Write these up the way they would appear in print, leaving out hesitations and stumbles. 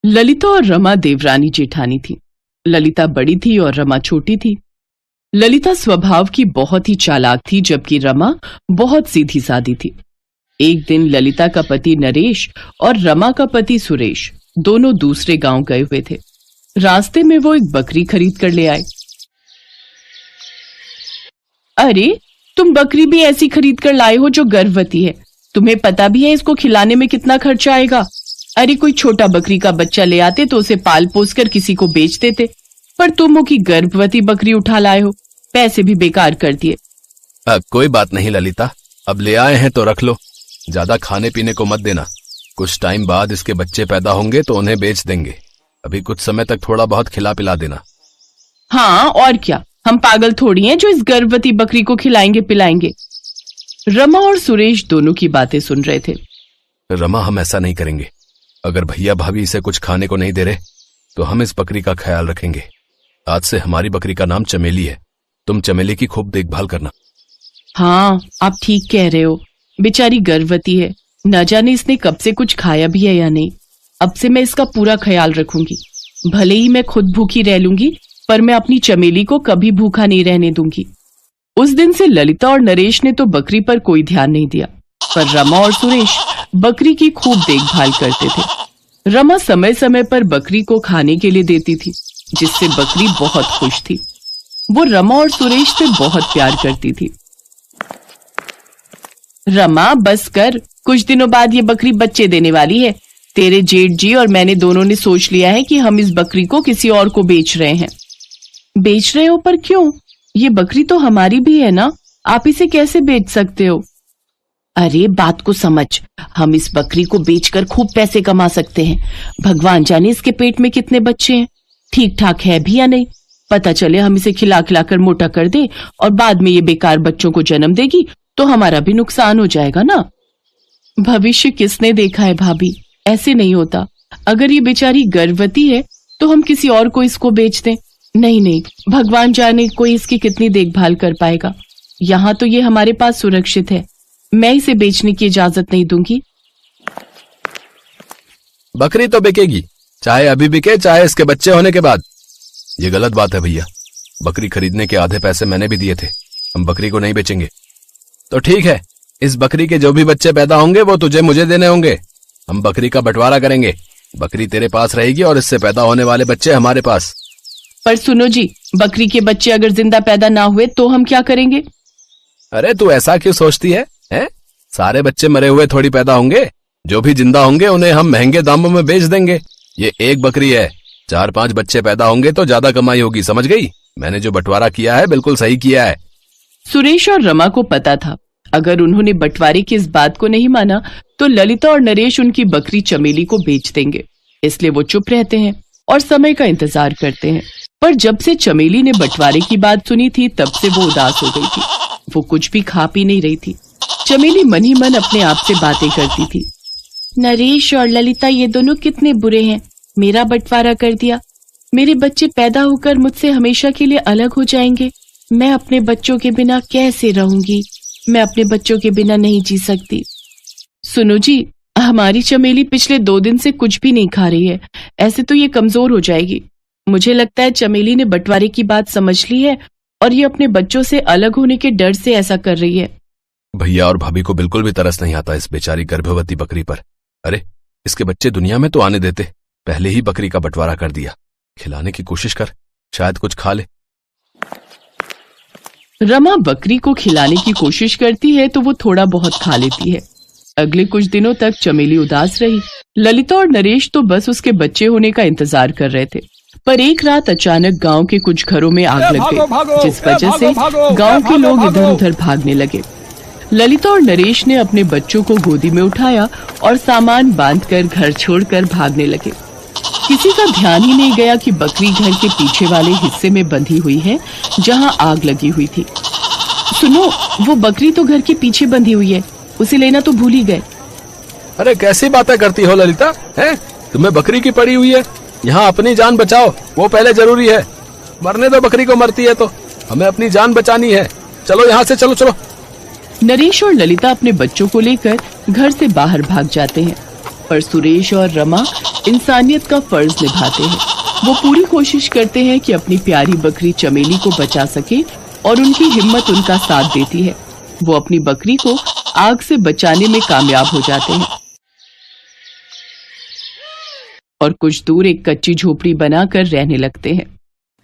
ललिता और रमा देवरानी जेठानी थी। ललिता बड़ी थी और रमा छोटी थी। ललिता स्वभाव की बहुत ही चालाक थी, जबकि रमा बहुत सीधी सादी थी। एक दिन ललिता का पति नरेश और रमा का पति सुरेश दोनों दूसरे गांव गए हुए थे। रास्ते में वो एक बकरी खरीद कर ले आए। अरे, तुम बकरी भी ऐसी खरीद कर लाए हो जो गर्भवती है। तुम्हें पता भी है इसको खिलाने में कितना खर्चा आएगा। अरे, कोई छोटा बकरी का बच्चा ले आते तो उसे पाल पोस कर किसी को बेच देते, पर तुम हो कि गर्भवती बकरी उठा लाए हो, पैसे भी बेकार कर दिए। कोई बात नहीं ललिता, अब ले आए हैं तो रख लो, ज्यादा खाने पीने को मत देना। कुछ टाइम बाद इसके बच्चे पैदा होंगे तो उन्हें बेच देंगे। अभी कुछ समय तक थोड़ा बहुत खिला पिला देना। हाँ, और क्या, हम पागल थोड़ी हैं जो इस गर्भवती बकरी को खिलाएंगे पिलाएंगे। रमा और सुरेश दोनों की बातें सुन रहे थे। रमा, हम ऐसा नहीं करेंगे। अगर भैया भाभी इसे कुछ खाने को नहीं दे रहे तो हम इस बकरी का ख्याल रखेंगे। आज से हमारी बकरी का नाम चमेली है। तुम चमेली की खूब देखभाल करना। हाँ, आप ठीक कह रहे हो। बेचारी गर्भवती है, न जाने इसने कब से कुछ खाया भी है या नहीं। अब से मैं इसका पूरा ख्याल रखूंगी। भले ही मैं खुद भूखी रह लूंगी, पर मैं अपनी चमेली को कभी भूखा नहीं रहने दूंगी। उस दिन से ललिता और नरेश ने तो बकरी पर कोई ध्यान नहीं दिया, पर रमा और सुरेश बकरी की खूब देखभाल करते थे। रमा समय समय पर बकरी को खाने के लिए देती थी, जिससे बकरी बहुत खुश थी। वो रमा और सुरेश से बहुत प्यार करती थी। रमा, बस कर, कुछ दिनों बाद ये बकरी बच्चे देने वाली है। तेरे जेठ जी और मैंने दोनों ने सोच लिया है कि हम इस बकरी को किसी और को बेच रहे हैं। बेच रहे हो? पर क्यों? ये बकरी तो हमारी भी है ना, आप इसे कैसे बेच सकते हो? अरे, बात को समझ, हम इस बकरी को बेचकर खूब पैसे कमा सकते हैं। भगवान जाने इसके पेट में कितने बच्चे हैं, ठीक ठाक है भी या नहीं। पता चले हम इसे खिला खिला कर मोटा कर दे और बाद में ये बेकार बच्चों को जन्म देगी तो हमारा भी नुकसान हो जाएगा ना। भविष्य किसने देखा है भाभी, ऐसे नहीं होता। अगर ये बेचारी गर्भवती है तो हम किसी और को इसको बेच दें। नहीं नहीं, भगवान जाने कोई इसकी कितनी देखभाल कर पाएगा। यहाँ तो ये हमारे पास सुरक्षित है, मैं इसे बेचने की इजाजत नहीं दूंगी। बकरी तो बिकेगी, चाहे अभी बिके चाहे इसके बच्चे होने के बाद। ये गलत बात है भैया। बकरी खरीदने के आधे पैसे मैंने भी दिए थे। हम बकरी को नहीं बेचेंगे। तो ठीक है, इस बकरी के जो भी बच्चे पैदा होंगे वो तुझे मुझे देने होंगे। हम बकरी का बंटवारा करेंगे। बकरी तेरे पास रहेगी और इससे पैदा होने वाले बच्चे हमारे पास। पर सुनो जी, बकरी के बच्चे अगर जिंदा पैदा ना हुए तो हम क्या करेंगे? अरे, तू ऐसा क्यों सोचती है? सारे बच्चे मरे हुए थोड़ी पैदा होंगे। जो भी जिंदा होंगे उन्हें हम महंगे दामों में बेच देंगे। ये एक बकरी है, 4-5 बच्चे पैदा होंगे तो ज्यादा कमाई होगी, समझ गई? मैंने जो बंटवारा किया है बिल्कुल सही किया है। सुरेश और रमा को पता था, अगर उन्होंने बंटवारे की इस बात को नहीं माना तो ललिता और नरेश उनकी बकरी चमेली को बेच देंगे। इसलिए वो चुप रहते हैं और समय का इंतजार करते हैं। पर जब से चमेली ने बंटवारे की बात सुनी थी तब से वो उदास हो गई थी। वो कुछ भी खा पी नहीं रही थी। चमेली मन ही मन अपने आप से बातें करती थी। नरेश और ललिता ये दोनों कितने बुरे हैं, मेरा बंटवारा कर दिया। मेरे बच्चे पैदा होकर मुझसे हमेशा के लिए अलग हो जाएंगे। मैं अपने बच्चों के बिना कैसे रहूंगी? मैं अपने बच्चों के बिना नहीं जी सकती। सुनो जी, हमारी चमेली पिछले 2 दिन से कुछ भी नहीं खा रही है। ऐसे तो ये कमजोर हो जाएगी। मुझे लगता है चमेली ने बंटवारे की बात समझ ली है और ये अपने बच्चों से अलग होने के डर से ऐसा कर रही है। भैया और भाभी को बिल्कुल भी तरस नहीं आता इस बेचारी गर्भवती बकरी पर। अरे, इसके बच्चे दुनिया में तो आने देते, पहले ही बकरी का बंटवारा कर दिया। खिलाने की कोशिश कर, शायद कुछ खा ले। रमा बकरी को खिलाने की कोशिश करती है तो वो थोड़ा बहुत खा लेती है। अगले कुछ दिनों तक चमेली उदास रही। ललिता और नरेश तो बस उसके बच्चे होने का इंतजार कर रहे थे। पर एक रात अचानक गांव के कुछ घरों में आग लग गई, जिस वजह से गांव के लोग इधर उधर भागने लगे। ललिता और नरेश ने अपने बच्चों को गोदी में उठाया और सामान बांधकर घर छोड़कर भागने लगे। किसी का ध्यान ही नहीं गया कि बकरी घर के पीछे वाले हिस्से में बंधी हुई है जहां आग लगी हुई थी। सुनो, वो बकरी तो घर के पीछे बंधी हुई है, उसे लेना तो भूल ही गए। अरे, कैसी बातें करती हो ललिता? तुम्हें बकरी की पड़ी हुई है। यहाँ अपनी जान बचाओ, वो पहले जरूरी है। मरने दो बकरी को, मरती है तो हमें अपनी जान बचानी है। चलो यहाँ से, चलो चलो। नरेश और ललिता अपने बच्चों को लेकर घर से बाहर भाग जाते हैं, पर सुरेश और रमा इंसानियत का फर्ज निभाते हैं। वो पूरी कोशिश करते हैं कि अपनी प्यारी बकरी चमेली को बचा सके और उनकी हिम्मत उनका साथ देती है। वो अपनी बकरी को आग से बचाने में कामयाब हो जाते हैं और कुछ दूर एक कच्ची झोपड़ी बनाकर रहने लगते हैं।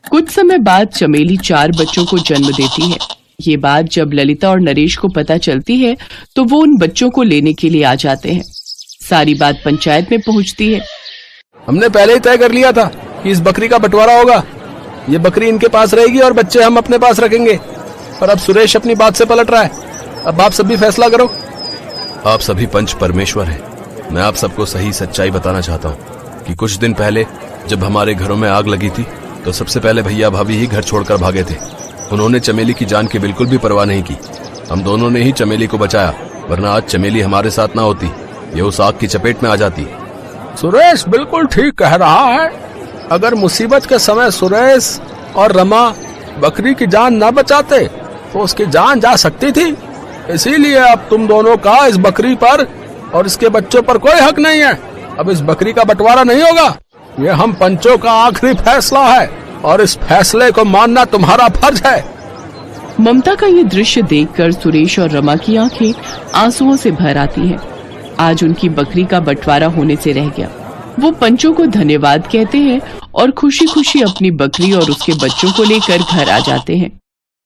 कुछ समय बाद चमेली 4 बच्चों को जन्म देती है। ये बात जब ललिता और नरेश को पता चलती है तो वो उन बच्चों को लेने के लिए आ जाते हैं। सारी बात पंचायत में पहुंचती है। हमने पहले ही तय कर लिया था कि इस बकरी का बंटवारा होगा। ये बकरी इनके पास रहेगी और बच्चे हम अपने पास रखेंगे। पर अब सुरेश अपनी बात से पलट रहा है। अब आप सभी फैसला करो। आप सभी पंच परमेश्वर हैं। मैं आप सबको सही सच्चाई बताना चाहता हूँ कि कुछ दिन पहले जब हमारे घरों में आग लगी थी तो सबसे पहले भैया भाभी ही घर छोड़कर भागे थे। उन्होंने चमेली की जान की बिल्कुल भी परवाह नहीं की। हम दोनों ने ही चमेली को बचाया, वरना आज चमेली हमारे साथ ना होती, ये उस आग की चपेट में आ जाती। सुरेश बिल्कुल ठीक कह रहा है। अगर मुसीबत के समय सुरेश और रमा बकरी की जान न बचाते तो उसकी जान जा सकती थी। इसीलिए अब तुम दोनों का इस बकरी पर और इसके बच्चों पर कोई हक नहीं है। अब इस बकरी का बंटवारा नहीं होगा। ये हम पंचों का आखिरी फैसला है और इस फैसले को मानना तुम्हारा फर्ज है। ममता का ये दृश्य देखकर सुरेश और रमा की आंखें आंसुओं से भर आती हैं। आज उनकी बकरी का बंटवारा होने से रह गया। वो पंचों को धन्यवाद कहते हैं और खुशी खुशी अपनी बकरी और उसके बच्चों को लेकर घर आ जाते हैं।